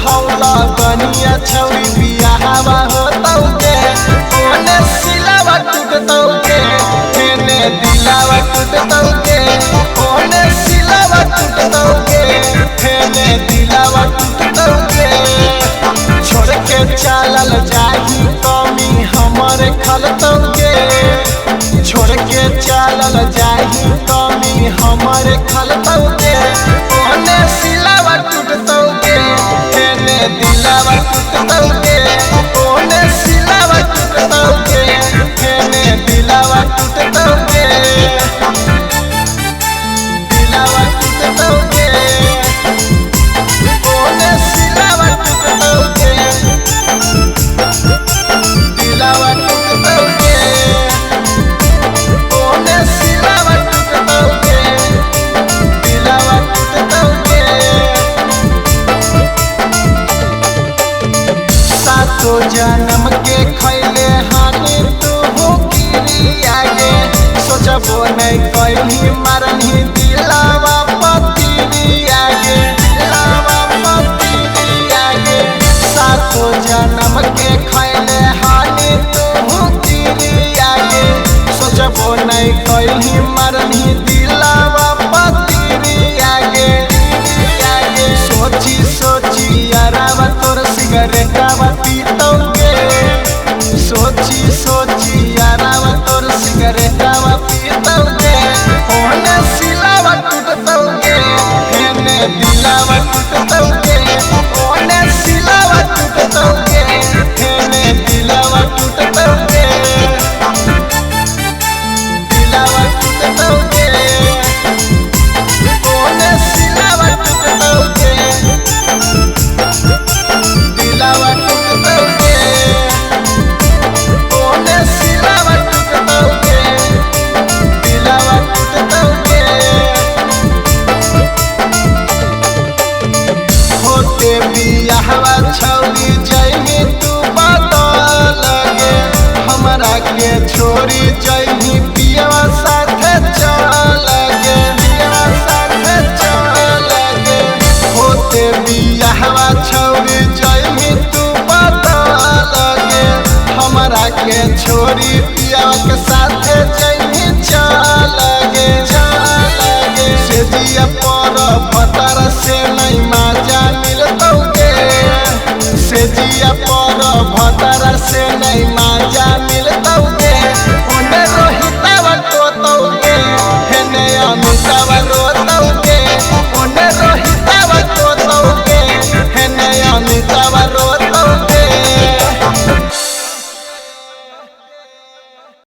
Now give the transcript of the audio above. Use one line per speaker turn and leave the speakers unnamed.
हौला बनिया छौरी बियाहवा होतौके ओने सिलावा टूटतौके हेने दिलावा टूटतौके ओने सिलावा टूटतौके हेने दिलावा टूटतौके छोड़ के चलल जाही कमी हमरे खलतौके छोड़ के चलल जाही कमी हमरे खलतौके ओने सिलावा टूटतौके हेने दिलावा टूटतौके ओने सिलावा टूटतौके हेने दिलावा टूटतौके दिलावा टूटतौके ओने सिलावा टूटतौके दिलावा टूटतौके ओने सिलावा टूटतौके दिलावा टूटतौके सातो जन्म के खैले हानि तू किरिया गे सोचबो नहीं कैली मारनी दिलावा पतिरिया गे दिलावा पतिरिया गे सातो जन्म के खैले हानि तू किरिया गे सोचबो नहीं कैली मारनी दिलावा पतिरिया गे सोची सोची यारावा तोर सिगरेटावा पीतौगे सोची सोची यारावा तोर सिगरेटावा पीतौगे ओने सिलावा टूटतौगे हेने दिलावा टूटतौगे ओने सिलावा टूटतौगे हेने दिलावा टूटतौगे दिलावा टूटतौगे ओने सिलावा टूटतौगे दिलावा टूटतौगे ओने सिलावा टूटतौगे दिलावा टूटतौगे होते बियाहवा छौरी जइमी तू बदल गे हमरा के छोरी जइमी पियवा साथे चल गे पियवा साथे चल गे होते बियाहवा छौरी जइमी तू बदल गे हमरा के छोरी पियवा के साथे जइमी चल गे से जिया पर भतर से नहीं माजा मिलतौगे से जिया पर भतर से नहीं